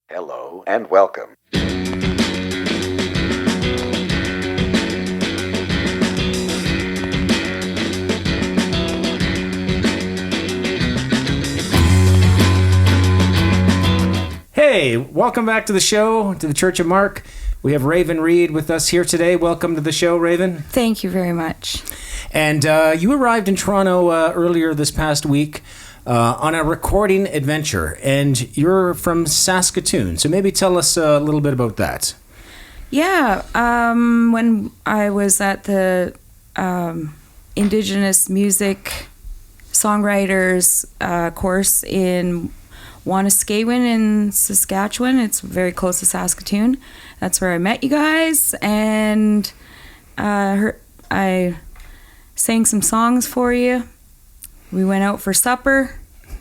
Hello and welcome. Hey, welcome back to the show, to the Church of Mark. We have Raven Reid with us here today. Welcome to the show, Raven. Thank you very much. And you arrived in Toronto earlier this past week on a recording adventure, and you're from Saskatoon. So maybe tell us a little bit about that. Yeah, when I was at the Indigenous Music Songwriters course in Mikesew in Saskatchewan, it's very close to Saskatoon. That's where I met you guys, and I sang some songs for you. We went out for supper.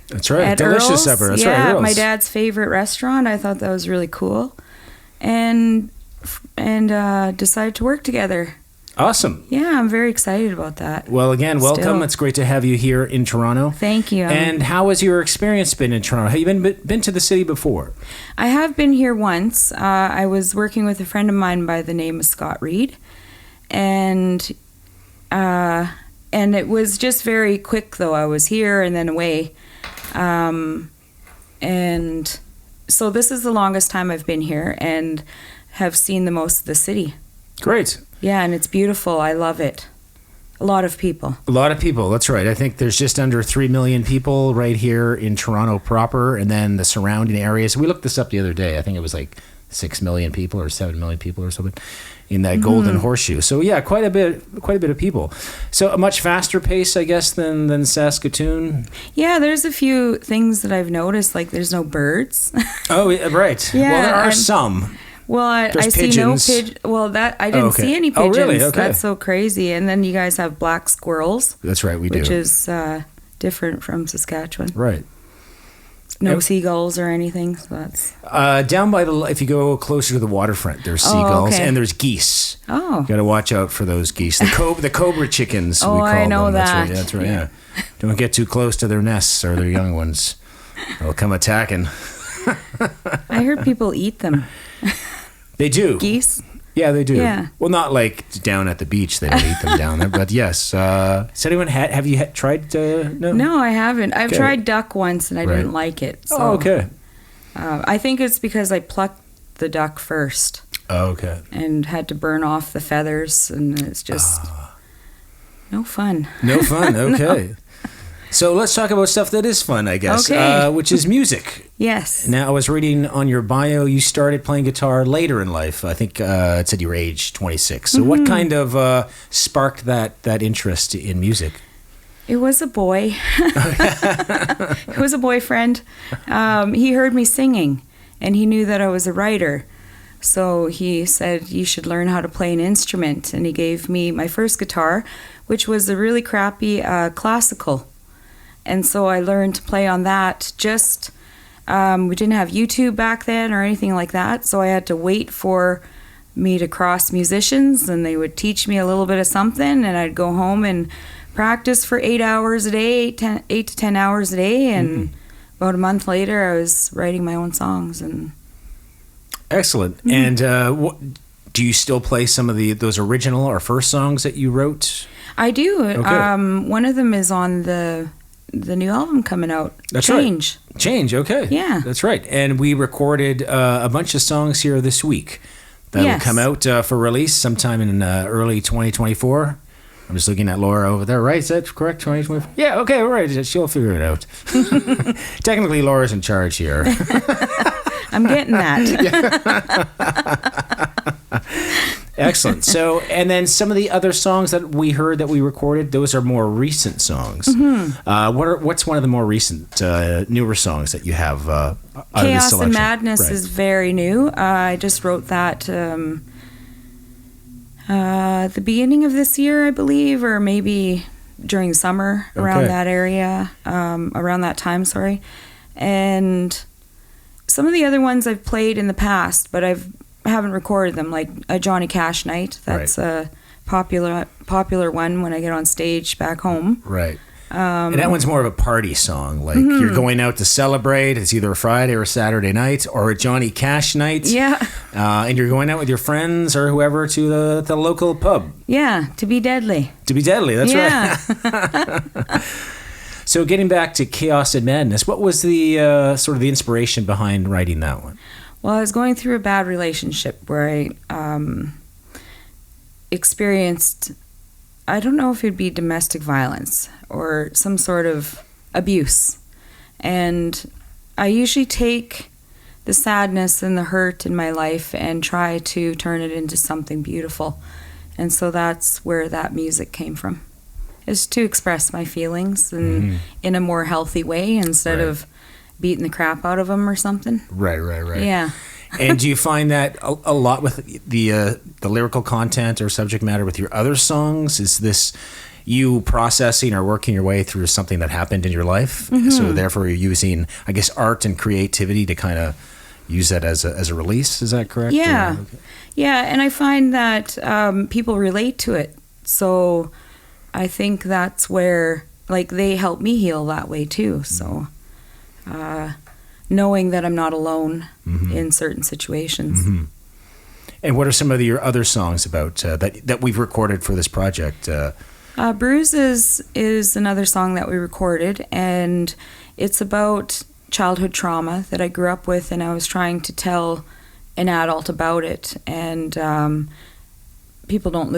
That's right, at delicious Earl's. supper. That's yeah, right, Earl's. My dad's favorite restaurant. I thought that was really cool, and decided to work together. Awesome. Yeah, I'm very excited about that. Well, again, welcome. Still. It's great to have you here in Toronto. Thank you. And how has your experience been in Toronto? Have you been to the city before? I have been here once. I was working with a friend of mine by the name of Reid, and it was just very quick, though. I was here and then away. And so this is the longest time I've been here and have seen the most of the city. Great. Yeah, and it's beautiful. I love it. A lot of people. A lot of people, that's right. I think there's just under 3 million people right here in Toronto proper, and then the surrounding areas. We looked this up the other day. I think it was like 6 million people or 7 million people or something in that Golden Horseshoe. So yeah, quite a bit of people. So a much faster pace, I guess, than Saskatoon. Yeah, there's a few things that I've noticed, like there's no birds. Oh, yeah, right. Yeah, well, there are some. Well, I see pigeons. no pigeons. Well, that I didn't see any Oh, pigeons. really? Okay. That's so crazy. And then you guys have black squirrels. That's right, we do. Which is different from Saskatchewan. Right. No seagulls or anything. So that's down by if you go closer to the waterfront, there's seagulls and there's geese. Oh. You got to watch out for those geese. The cobra chickens. Oh, we call I know them. that. That's right. Yeah. Don't get too close to their nests or their young ones. They'll come attacking. I heard people eat them. They do. Geese? Yeah, they do. Yeah. Well, not like down at the beach. They don't eat them down there. But yes. Has anyone have you tried? No? No, I haven't. I've tried duck once and I didn't like it. So, oh, okay. I think it's because I plucked the duck first. Oh, okay. And had to burn off the feathers, and it's just no fun. No fun. Okay. No. So let's talk about stuff that is fun, I guess, which is music. Yes. Now, I was reading on your bio, you started playing guitar later in life. I think it said you were age 26. So what kind of sparked that interest in music? It was a boy. It was a boyfriend. He heard me singing, and he knew that I was a writer. So he said, you should learn how to play an instrument. And he gave me my first guitar, which was a really crappy classical. And so I learned to play on that. Just, we didn't have YouTube back then or anything like that. So I had to wait for me to cross musicians, and they would teach me a little bit of something, and I'd go home and practice for 8 hours a day, 8 to 10 hours a day. And about a month later, I was writing my own songs. And excellent. And do you still play some of those original or first songs that you wrote? I do. Okay. One of them is on the new album coming out. That's Change. Right. Change, okay. Yeah. That's right. And we recorded a bunch of songs here this week that will come out for release sometime in early 2024. I'm just looking at Laura over there. Right? Is that correct? 2024? Yeah, okay, all right. She'll figure it out. Technically, Laura's in charge here. I'm getting that. Excellent. So, and then some of the other songs that we heard that we recorded, those are more recent songs. What's one of the more recent, newer songs that you have out of this Chaos selection? and Madness is very new. I just wrote that the beginning of this year, I believe, or maybe during the summer, around that area, around that time, sorry. And some of the other ones I've played in the past, but I haven't recorded them, like a Johnny Cash night. That's a popular one when I get on stage back home. Right. And that one's more of a party song. Like you're going out to celebrate. It's either a Friday or a Saturday night or a Johnny Cash night. Yeah. And you're going out with your friends or whoever to the local pub. Yeah, to be deadly. To be deadly, that's Yeah. right. So getting back to Chaos and Madness, what was the sort of the inspiration behind writing that one? Well, I was going through a bad relationship where I experienced, I don't know if it'd be domestic violence or some sort of abuse. And I usually take the sadness and the hurt in my life and try to turn it into something beautiful. And so that's where that music came from. Is to express my feelings and in a more healthy way instead of beating the crap out of them or something. Right. Yeah. And do you find that a lot with the lyrical content or subject matter with your other songs? Is this you processing or working your way through something that happened in your life? So therefore you're using, I guess, art and creativity to kind of use that as a release? Is that correct? Yeah. Okay. Yeah, and I find that people relate to it. So I think that's where, like, they help me heal that way too. So knowing that I'm not alone in certain situations. And what are some of your other songs about that we've recorded for this project? Bruises is another song that we recorded, and it's about childhood trauma that I grew up with, and I was trying to tell an adult about it. And people didn't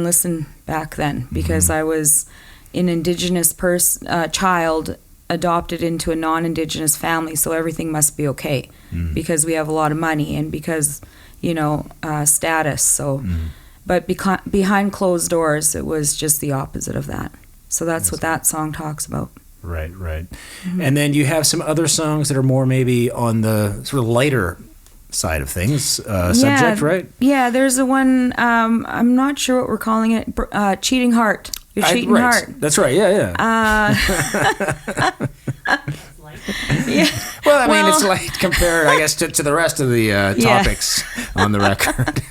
listen back then because I was an Indigenous child adopted into a non-Indigenous family, so everything must be okay because we have a lot of money and because, status. So, but behind closed doors, it was just the opposite of that. So that's what that song talks about. Right. And then you have some other songs that are more maybe on the sort of lighter side of things, subject, right? Yeah, there's a one, I'm not sure what we're calling it, Cheating Heart. Your Cheating Heart. That's right, yeah. Yeah. Well, I mean, it's light compared, I guess, to the rest of the topics on the record.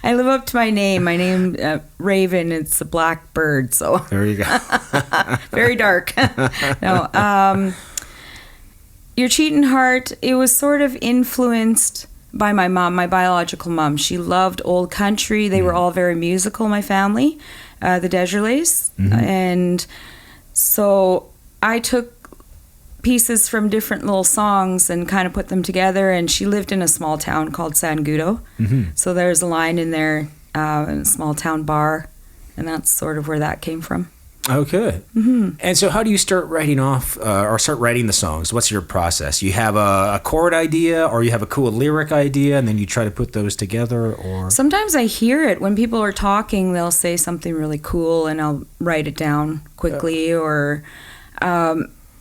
I live up to my name. My name, Raven, it's a black bird, so. There you go. Very dark. No, Your Cheating Heart, it was sort of influenced by my mom, my biological mom. She loved old country. They were all very musical, my family, the Desjardins. And so I took pieces from different little songs and kind of put them together. And she lived in a small town called Sangudo. So there's a line in there, in a small town bar. And that's sort of where that came from. Okay. And so how do you start writing the songs? What's your process? You have a chord idea or you have a cool lyric idea and then you try to put those together, or? Sometimes I hear it. When people are talking, they'll say something really cool and I'll write it down quickly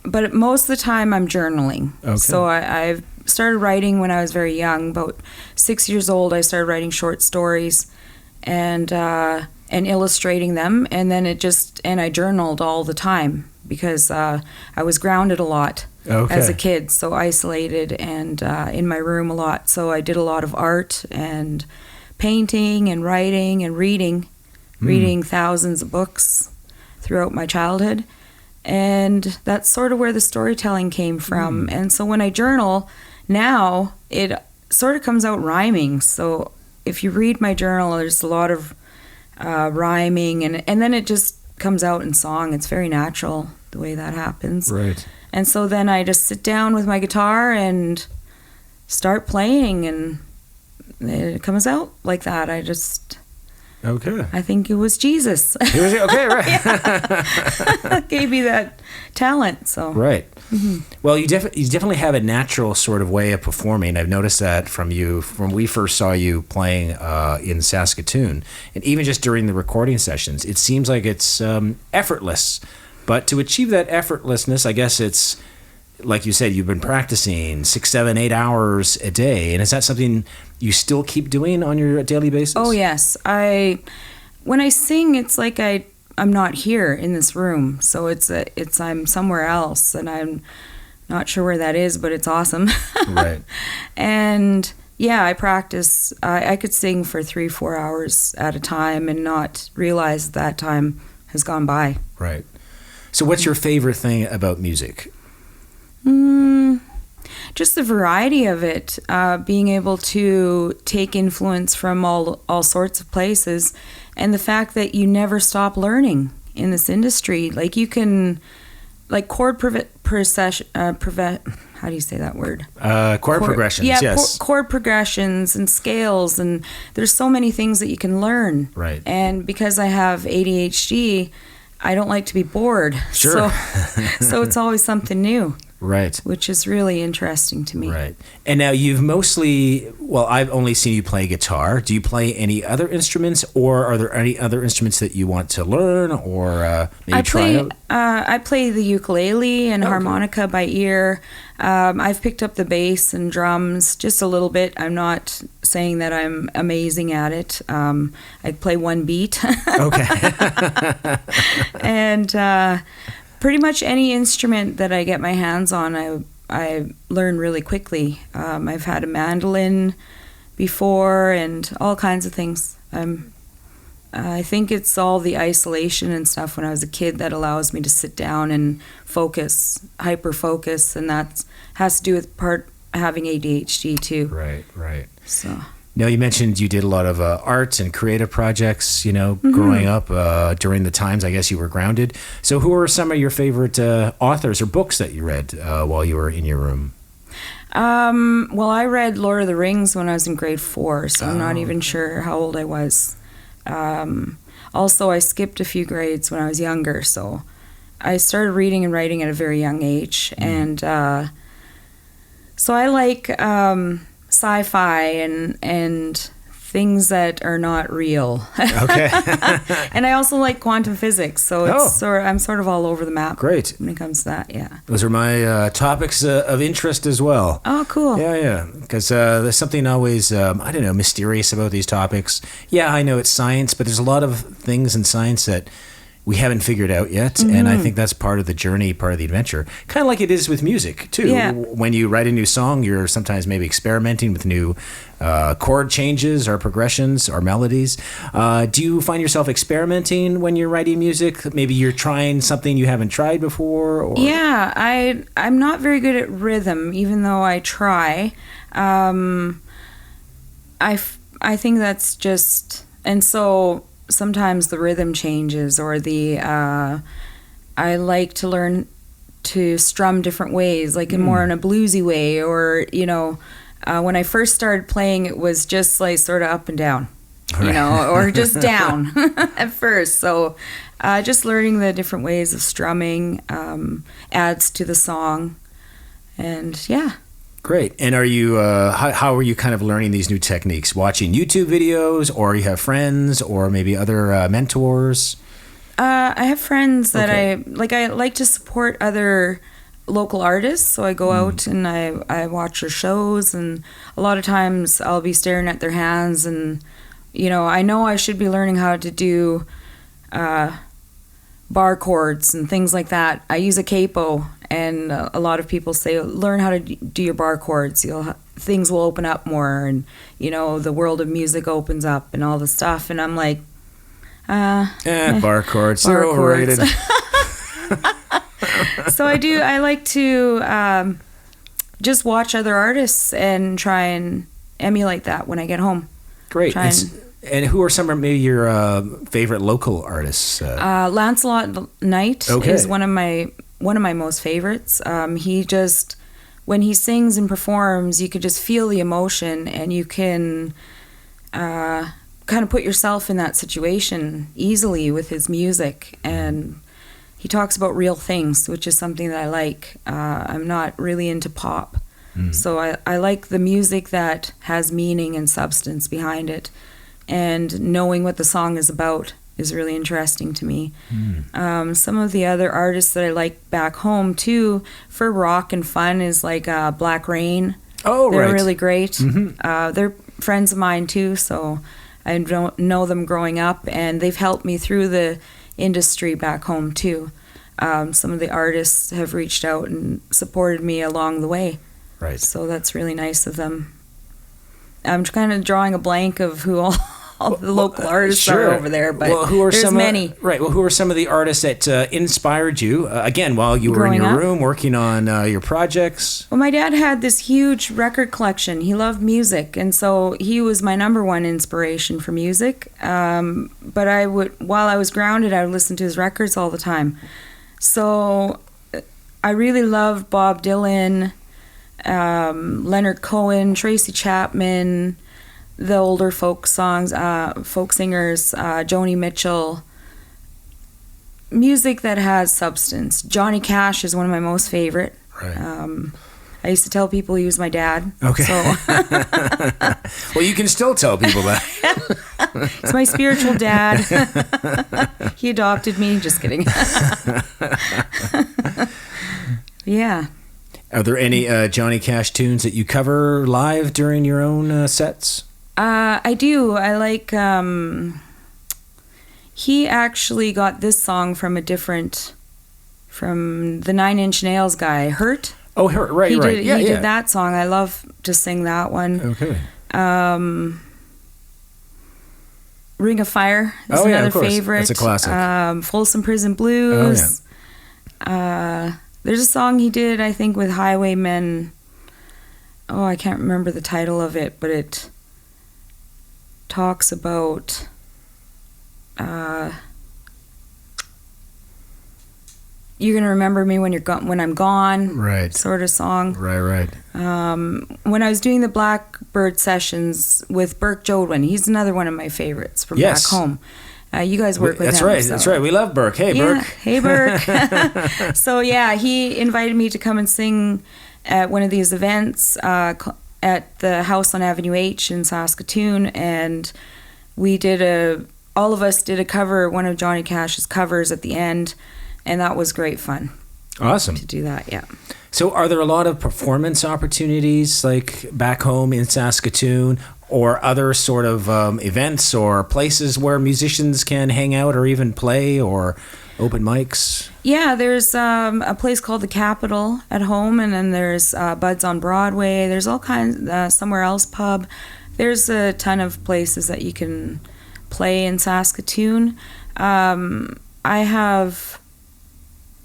but most of the time I'm journaling. Okay. So I've started writing when I was very young. About 6 years old, I started writing short stories and illustrating them, and then I journaled all the time because I was grounded a lot as a kid, so isolated and in my room a lot. So I did a lot of art and painting and writing and reading thousands of books throughout my childhood. And that's sort of where the storytelling came from. And so when I journal now, it sort of comes out rhyming. So if you read my journal, there's a lot of rhyming, and then it just comes out in song. It's very natural the way that happens. Right. And so then I just sit down with my guitar and start playing, and it comes out like that. I think it was Jesus. Okay, right. Gave me that talent. So right. Well, you definitely have a natural sort of way of performing. I've noticed that from you from we first saw you playing in Saskatoon, and even just during the recording sessions, it seems like it's effortless. But to achieve that effortlessness, I guess it's like you said, you've been practicing 6, 7, 8 hours a day, and is that something you still keep doing on your daily basis? Oh yes, when I sing, it's like I'm not here in this room, so it's I'm somewhere else, and I'm not sure where that is, but it's awesome. Right. And yeah, I practice. I could sing for 3-4 hours at a time and not realize that time has gone by. Right. So what's your favorite thing about music? Just the variety of it, being able to take influence from all sorts of places, and the fact that you never stop learning in this industry. Like you can, like chord how do you say that word? Chord progressions, yeah, yes. Chord progressions and scales, and there's so many things that you can learn. Right. And because I have ADHD, I don't like to be bored. Sure. So it's always something new. Right. Which is really interesting to me. Right. And now you've mostly, well, I've only seen you play guitar. Do you play any other instruments, or are there any other instruments that you want to learn or maybe try out? I play the ukulele and harmonica by ear. I've picked up the bass and drums just a little bit. I'm not saying that I'm amazing at it. I play one beat. Okay. And pretty much any instrument that I get my hands on, I learn really quickly. I've had a mandolin before and all kinds of things. I think it's all the isolation and stuff when I was a kid that allows me to sit down and focus, hyper focus, and that has to do with having ADHD too. Right. So. Now, you mentioned you did a lot of arts and creative projects, growing up during the times, I guess, you were grounded. So who are some of your favorite authors or books that you read while you were in your room? Well, I read Lord of the Rings when I was in grade 4, so I'm not even sure how old I was. Also, I skipped a few grades when I was younger, so I started reading and writing at a very young age. And so I like sci-fi and things that are not real. Okay. And I also like quantum physics, so I'm sort of all over the map. Great. When it comes to that, yeah. Those are my topics of interest as well. Oh, cool. Yeah. Because there's something always, mysterious about these topics. Yeah, I know it's science, but there's a lot of things in science that we haven't figured out yet, and I think that's part of the journey, part of the adventure. Kind of like it is with music, too. Yeah. When you write a new song, you're sometimes maybe experimenting with new chord changes or progressions or melodies. Do you find yourself experimenting when you're writing music? Maybe you're trying something you haven't tried before? Or? Yeah, I'm not very good at rhythm, even though I try. I think that's just... And so... sometimes the rhythm changes, or I like to learn to strum different ways, like more in a bluesy way, or when I first started playing, it was just like sort of up and down, or just down at first. So just learning the different ways of strumming adds to the song, and yeah. Great. And are you, how are you kind of learning these new techniques? Watching YouTube videos, or you have friends, or maybe other mentors? I have friends that I like to support other local artists. So I go out and I watch their shows, and a lot of times I'll be staring at their hands, and, I know I should be learning how to do bar chords and things like that. I use a capo, and a lot of people say, learn how to do your bar chords. Things will open up more, and the world of music opens up and all the stuff. And I'm like, bar chords, they're overrated. So I like to just watch other artists and try and emulate that when I get home. Great. And who are some of maybe your favorite local artists? Lancelot Knight is one of my most favorites. He just, when he sings and performs, you could just feel the emotion, and you can kind of put yourself in that situation easily with his music. And he talks about real things, which is something that I like. I'm not really into pop. So I like the music that has meaning and substance behind it. And knowing what the song is about is really interesting to me. Some of the other artists that I like back home too for rock and fun is like Black Rain. They're really great. They're friends of mine too, so I don't know them growing up, and they've helped me through the industry back home too. Some of the artists have reached out and supported me along the way. Right. So that's really nice of them. I'm kind of drawing a blank of who all the local artists sure. are over there, but who are there's many. Right. Well, who are some of the artists that inspired you, again, while you were Growing in your up? room working on your projects? Well, my dad had this huge record collection. He loved music, and so he was my number one inspiration for music. But while I was grounded, I would listen to his records all the time. So I really loved Bob Dylan, Leonard Cohen, Tracy Chapman, the older folk songs, folk singers, Joni Mitchell. Music that has substance. Johnny Cash is one of my most favorite. Right. I used to tell people he was my dad. Okay. So Well, you can still tell people that. he's my spiritual dad. He adopted me. Just kidding. Yeah. Are there any Johnny Cash tunes that you cover live during your own sets? I do. I like. He actually got this song from the 9 Inch Nails guy, Hurt. Oh, right. He right. did. Yeah, he yeah. did that song. I love to sing that one. Okay. Ring of Fire is Oh, yeah, another of course. favorite. That's a classic. Folsom Prison Blues. There's a song he did, I think, with Highwaymen. Oh, I can't remember the title of it, but it talks about you're gonna remember me when I'm gone. Right. Sort of song. Right. When I was doing the Blackbird sessions with Burke Jodwin, he's another one of my favorites from back home. You guys work with him. Right. So. That's right. We love Burke. Hey, Yeah. Burke. Hey, Burke. So, yeah, he invited me to come and sing at one of these events at the house on Avenue H in Saskatoon, and all of us did a cover, one of Johnny Cash's covers at the end, and that was great fun. Awesome. To do that, yeah. So are there a lot of performance opportunities like back home in Saskatoon or other sort of events or places where musicians can hang out or even play or open mics? Yeah, there's a place called the Capitol at home, and then there's Bud's on Broadway. There's all kinds, Somewhere Else Pub. There's a ton of places that you can play in Saskatoon. I have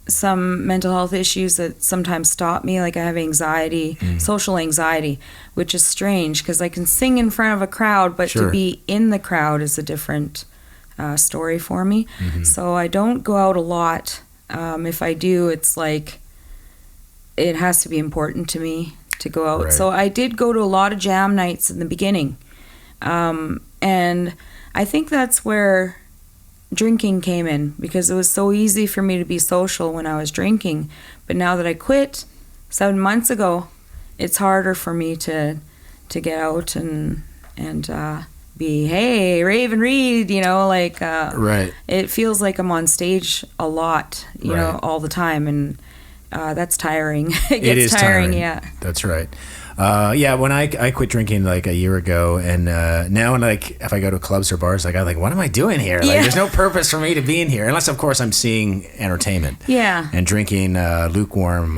some mental health issues that sometimes stop me, like I have anxiety, social anxiety, which is strange because I can sing in front of a crowd, but to be in the crowd is a different story for me. So I don't go out a lot. If I do, it's like it has to be important to me to go out. Right. So I did go to a lot of jam nights in the beginning, and I think that's where drinking came in, because it was so easy for me to be social when I was drinking. But now that I quit 7 months ago, it's harder for me to get out and be, hey, Rave and Reid, like right. It feels like I'm on stage a lot, you know, all the time, and that's tiring. It gets tiring, yeah. That's right. When I quit drinking like a year ago, and now when if I go to clubs or bars, I'm like, what am I doing here? Like, there's no purpose for me to be in here, unless of course I'm seeing entertainment. Yeah. And drinking lukewarm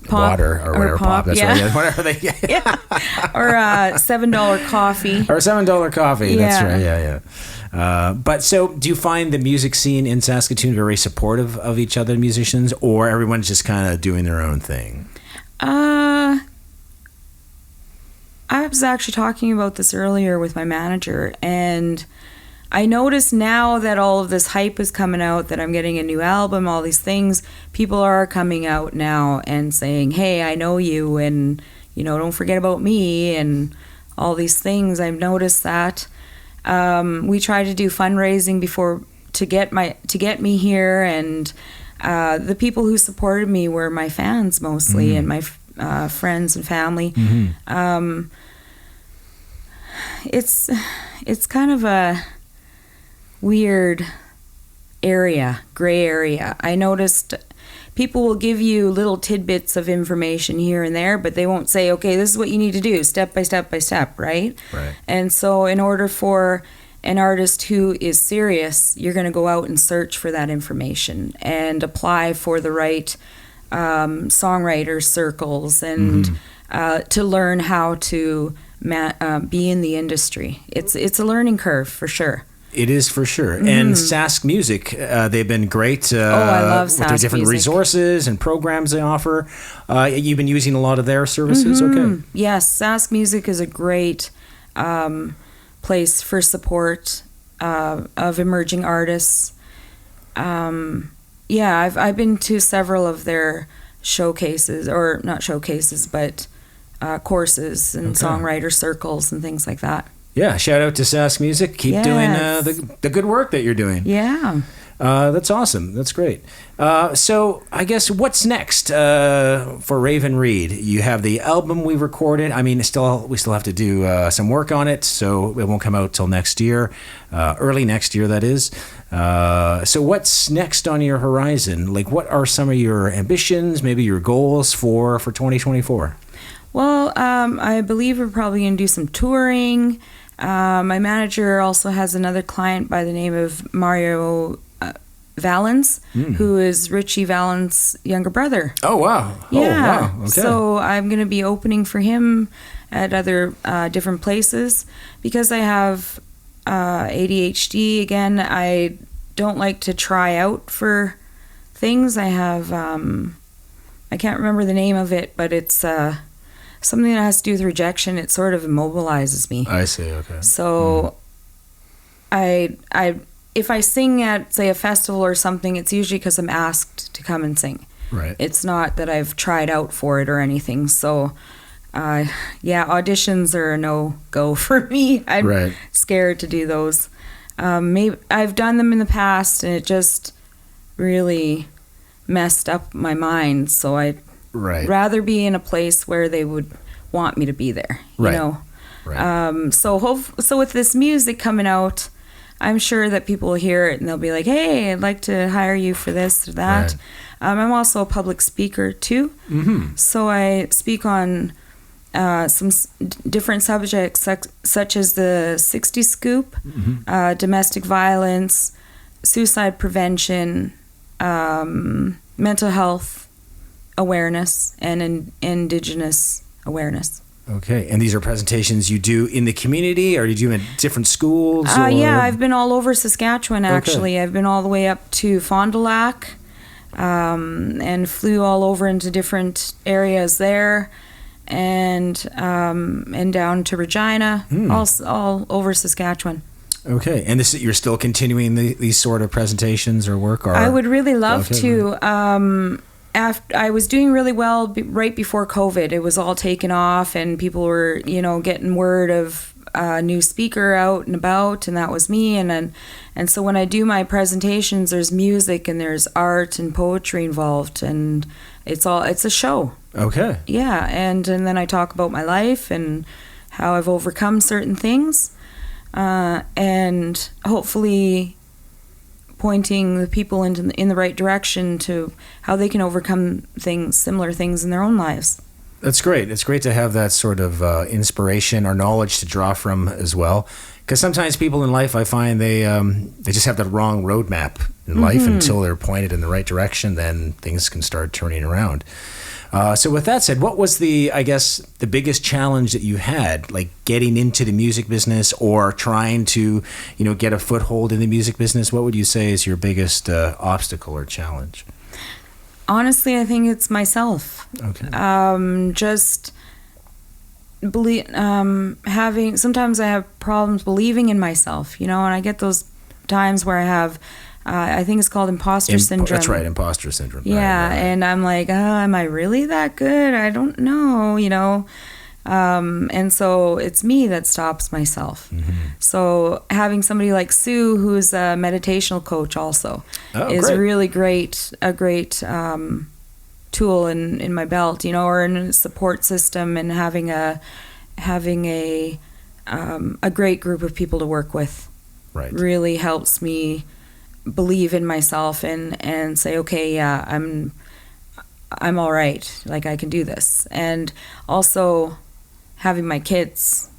water or whatever pop. That's right. Yeah, whatever they. Yeah. Or $7 coffee. Or $7 coffee. Yeah. That's right. Yeah. But so, do you find the music scene in Saskatoon very supportive of each other, musicians, or everyone's just kind of doing their own thing? I was actually talking about this earlier with my manager, and I notice now that all of this hype is coming out, that I'm getting a new album, all these things, people are coming out now and saying, hey, I know you, and, don't forget about me, and all these things. I've noticed that. We tried to do fundraising before to get me here, and the people who supported me were my fans mostly, and my friends and family. It's kind of a weird area, gray area. I noticed people will give you little tidbits of information here and there, but they won't say, okay, this is what you need to do, step by step by step, right? Right. And so in order for an artist who is serious, you're going to go out and search for that information and apply for the right songwriter circles and to learn how to be in the industry. It's a learning curve for sure. It is for sure. And Sask Music, they've been great. I love with their Sask different Music. resources and programs they offer. You've been using a lot of their services. Okay. Yes, Sask Music is a great place for support of emerging artists. I've been to several of their showcases, or not showcases, but courses and songwriter circles and things like that. Yeah, shout out to Sask Music. Keep doing the good work that you're doing. Yeah. That's awesome. That's great. So I guess what's next for Raven Reid? You have the album we recorded. I mean, we still have to do some work on it, so it won't come out till next year, early next year, that is. So what's next on your horizon? Like, what are some of your ambitions, maybe your goals for 2024? Well, I believe we're probably going to do some touring. My manager also has another client by the name of Mario Valens, who is Richie Valens' younger brother. Oh, wow. Yeah. Oh, wow. Okay. So I'm going to be opening for him at other different places because I have ADHD. Again, I don't like to try out for things. I have, I can't remember the name of it, but it's something that has to do with rejection. It sort of immobilizes me. I see. Okay. So if I sing at, say, a festival or something, it's usually because I'm asked to come and sing. Right. It's not that I've tried out for it or anything. So, auditions are a no-go for me. I'm scared to do those. Maybe I've done them in the past, and it just really messed up my mind. So I'd rather be in a place where they would want me to be there. You know. Right. So with this music coming out, I'm sure that people will hear it and they'll be like, "Hey, I'd like to hire you for this or that." Right. I'm also a public speaker too, so I speak on some different subjects such as the 60 Scoop, domestic violence, suicide prevention, mental health awareness, and Indigenous awareness. Okay, and these are presentations you do in the community, or you do in different schools? Yeah, I've been all over Saskatchewan, actually. Okay. I've been all the way up to Fond du Lac, and flew all over into different areas there, and down to Regina, all over Saskatchewan. Okay, and you're still continuing these sort of presentations or work? Or? I would really love to. After I was doing really well right before COVID, it was all taken off, and people were, getting word of a new speaker out and about, and that was me. And so when I do my presentations, there's music and there's art and poetry involved, and it's a show. Okay. Yeah, and then I talk about my life and how I've overcome certain things, and hopefully pointing the people in the right direction to how they can overcome similar things in their own lives. That's great. It's great to have that sort of inspiration or knowledge to draw from as well. Because sometimes people in life, I find they just have the wrong roadmap in life until they're pointed in the right direction. Then things can start turning around. So with that said, what was the biggest challenge that you had, like getting into the music business or trying to, get a foothold in the music business? What would you say is your biggest obstacle or challenge? Honestly, I think it's myself. Okay. Just sometimes I have problems believing in myself, and I get those times where I have, I think it's called imposter syndrome. That's right, imposter syndrome. Yeah, right. And I'm like, am I really that good? I don't know, and so it's me that stops myself. So having somebody like Sue, who's a meditational coach also, is really a great tool in my belt, or in a support system, and having a great group of people to work with really helps me believe in myself and say, okay, yeah, I'm all right, like I can do this. And also having my kids,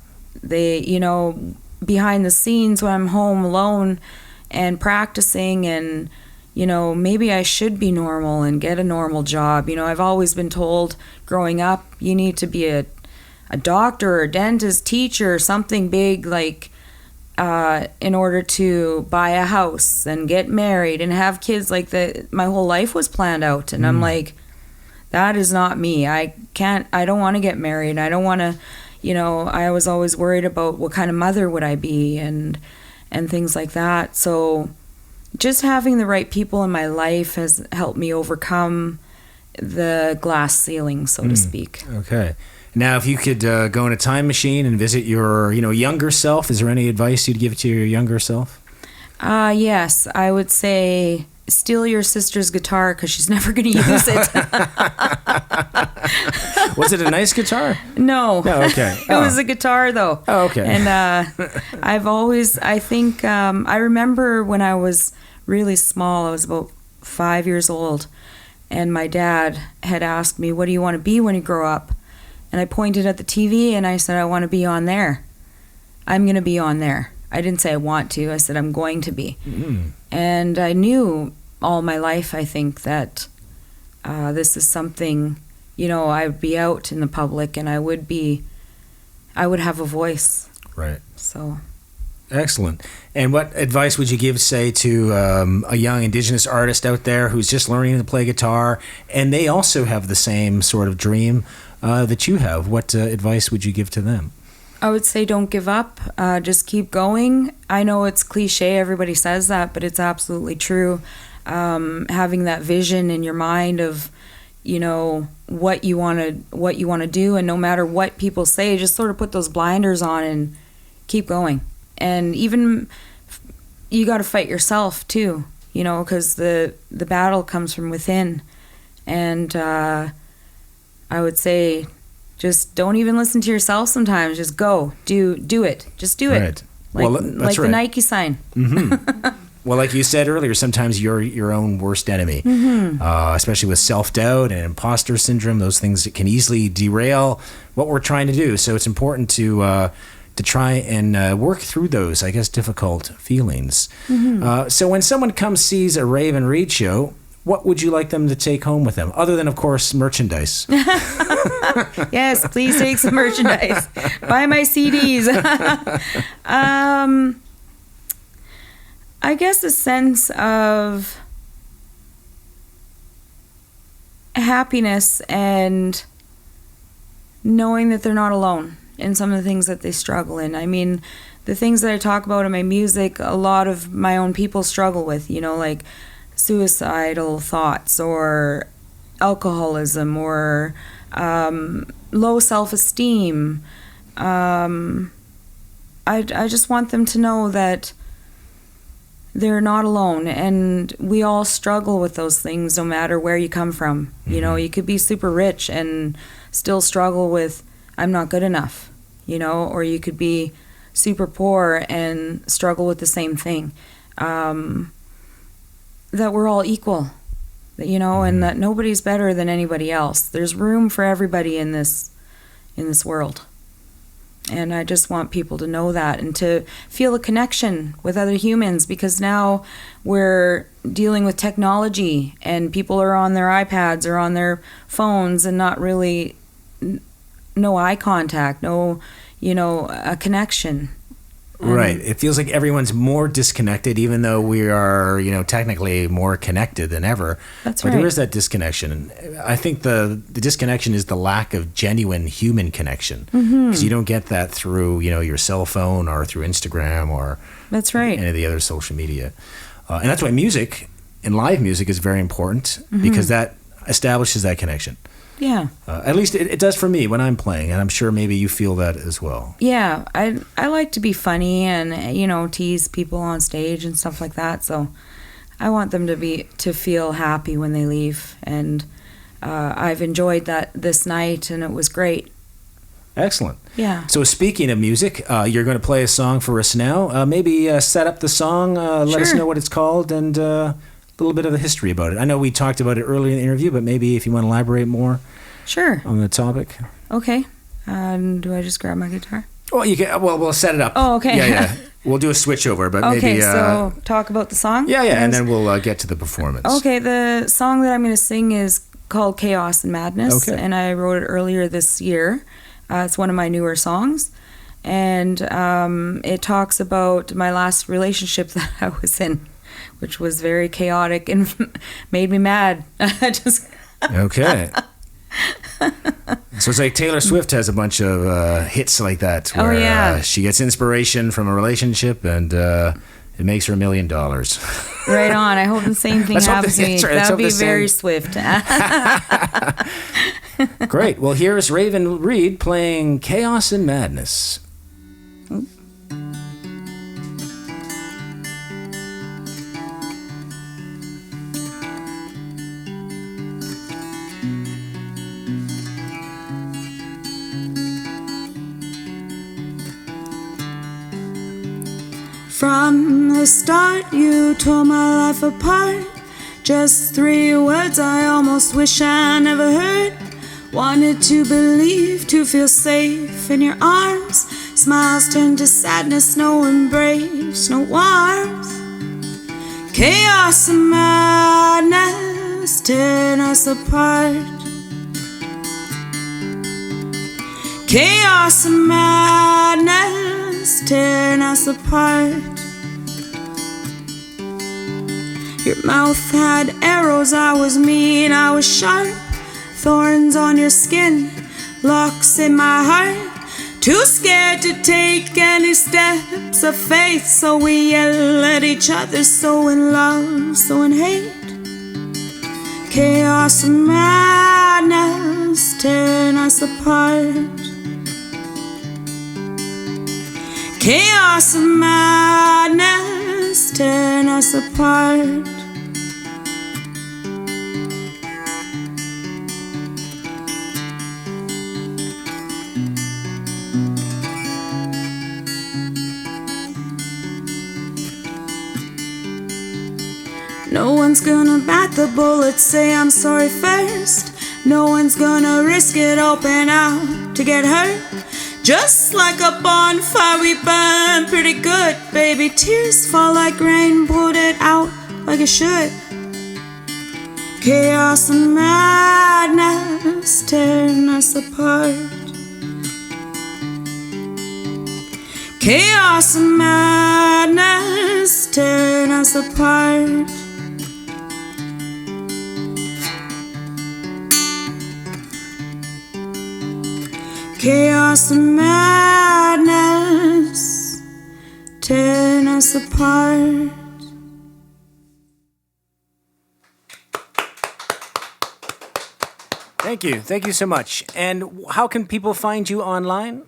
they, behind the scenes when I'm home alone and practicing, and maybe I should be normal and get a normal job. I've always been told growing up, you need to be a a doctor or a dentist, teacher, something big, like in order to buy a house and get married and have kids. Like my whole life was planned out, and I'm like, that is not me. I don't want to get married. I don't want to, I was always worried about what kind of mother would I be and things like that. So just having the right people in my life has helped me overcome the glass ceiling, so to speak. Okay. Now, if you could go in a time machine and visit your, younger self, is there any advice you'd give to your younger self? Yes, I would say steal your sister's guitar because she's never going to use it. Was it a nice guitar? No. Oh, okay. It was a guitar, though. Oh, okay. And I remember when I was really small, I was about 5 years old, and my dad had asked me, what do you want to be when you grow up? And I pointed at the TV and I said, I want to be on there. I'm going to be on there. I didn't say I want to. I said I'm going to be. Mm. And I knew all my life, I think, that this is something, I would be out in the public and I would have a voice. Right. So. Excellent. And what advice would you give, say, to a young Indigenous artist out there who's just learning to play guitar, and they also have the same sort of dream that you have? What advice would you give to them? I would say don't give up. Just keep going. I know it's cliche. Everybody says that, but it's absolutely true. Having that vision in your mind of, what you want to do, and no matter what people say, just sort of put those blinders on and keep going. And even you got to fight yourself too, because the battle comes from within. And I would say, just don't even listen to yourself sometimes. Just go. Do it. Just do it. Right. Like the Nike sign. Mm-hmm. Well, like you said earlier, sometimes you're your own worst enemy, especially with self-doubt and imposter syndrome. Those things that can easily derail what we're trying to do. So it's important to try and work through those, I guess, difficult feelings. Mm-hmm. So when someone sees a Rave and Reid show, what would you like them to take home with them, other than, of course, merchandise? Yes, please take some merchandise. Buy my CDs. I guess a sense of happiness and knowing that they're not alone in some of the things that they struggle in. I mean, the things that I talk about in my music, a lot of my own people struggle with, like suicidal thoughts or alcoholism or low self-esteem. I just want them to know that they're not alone, and we all struggle with those things no matter where you come from. Mm-hmm. You could be super rich and still struggle with, I'm not good enough, or you could be super poor and struggle with the same thing. That we're all equal, and that nobody's better than anybody else. There's room for everybody in this world. And I just want people to know that and to feel a connection with other humans, because now we're dealing with technology and people are on their iPads or on their phones and not really no eye contact, no, a connection. Right. It feels like everyone's more disconnected, even though we are, technically more connected than ever. That's right. But there is that disconnection. And I think the disconnection is the lack of genuine human connection. Because you don't get that through, your cell phone or through Instagram or That's right. any of the other social media. And that's why music and live music is very important, because that establishes that connection. Yeah. At least it does for me when I'm playing, and I'm sure maybe you feel that as well. Yeah, I like to be funny and tease people on stage and stuff like that. So I want them to feel happy when they leave, and I've enjoyed that this night, and it was great. Excellent. Yeah. So speaking of music, you're going to play a song for us now. Maybe set up the song, let us know what it's called, and a little bit of the history about it. I know we talked about it earlier in the interview, but maybe if you want to elaborate more. Sure. On the topic. Okay. Do I just grab my guitar? Well, you can. Well, we'll set it up. Oh, okay. Yeah. We'll do a switch over, but maybe. Okay, so talk about the song. Yeah, and then we'll get to the performance. Okay, the song that I'm going to sing is called "Chaos and Madness," okay. and I wrote it earlier this year. It's one of my newer songs. And it talks about my last relationship that I was in, which was very chaotic and made me mad. Okay. So it's like Taylor Swift has a bunch of hits like that where she gets inspiration from a relationship and it makes her $1 million. Right on. I hope the same thing happens to me. That would be very Swift. Great. Well, here's Reid playing Chaos and Madness. From the start, you tore my life apart. Just 3 words I almost wish I never heard. Wanted to believe, to feel safe in your arms. Smiles turned to sadness, no embrace, no warmth. Chaos and madness tearing us apart. Chaos and madness tearing us apart. Your mouth had arrows, I was mean, I was sharp. Thorns on your skin, locks in my heart. Too scared to take any steps of faith, so we yell at each other, so in love, so in hate. Chaos and madness tearing us apart. Chaos and madness tearing us apart. No one's gonna bite the bullet, say I'm sorry first. No one's gonna risk it, open out to get hurt. Just like a bonfire, we burn pretty good. Baby, tears fall like rain, put it out like it should. Chaos and madness tearing us apart. Chaos and madness tearing us apart. Chaos and madness tearing us apart. Thank you. Thank you so much. And how can people find you online?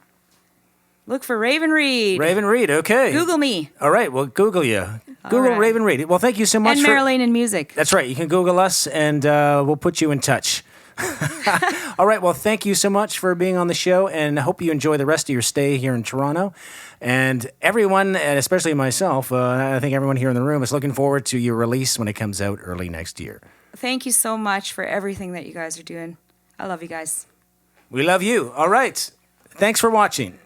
Look for Raven Reid. Raven Reid, okay. Google me. All right, well, Google you. Google Raven Reid. Well, thank you so much. And Marilyn in music. That's right. You can Google us, and we'll put you in touch. All right. Well, thank you so much for being on the show, and I hope you enjoy the rest of your stay here in Toronto. And everyone, and especially myself, I think everyone here in the room is looking forward to your release when it comes out early next year. Thank you so much for everything that you guys are doing. I love you guys. We love you. All right. Thanks for watching.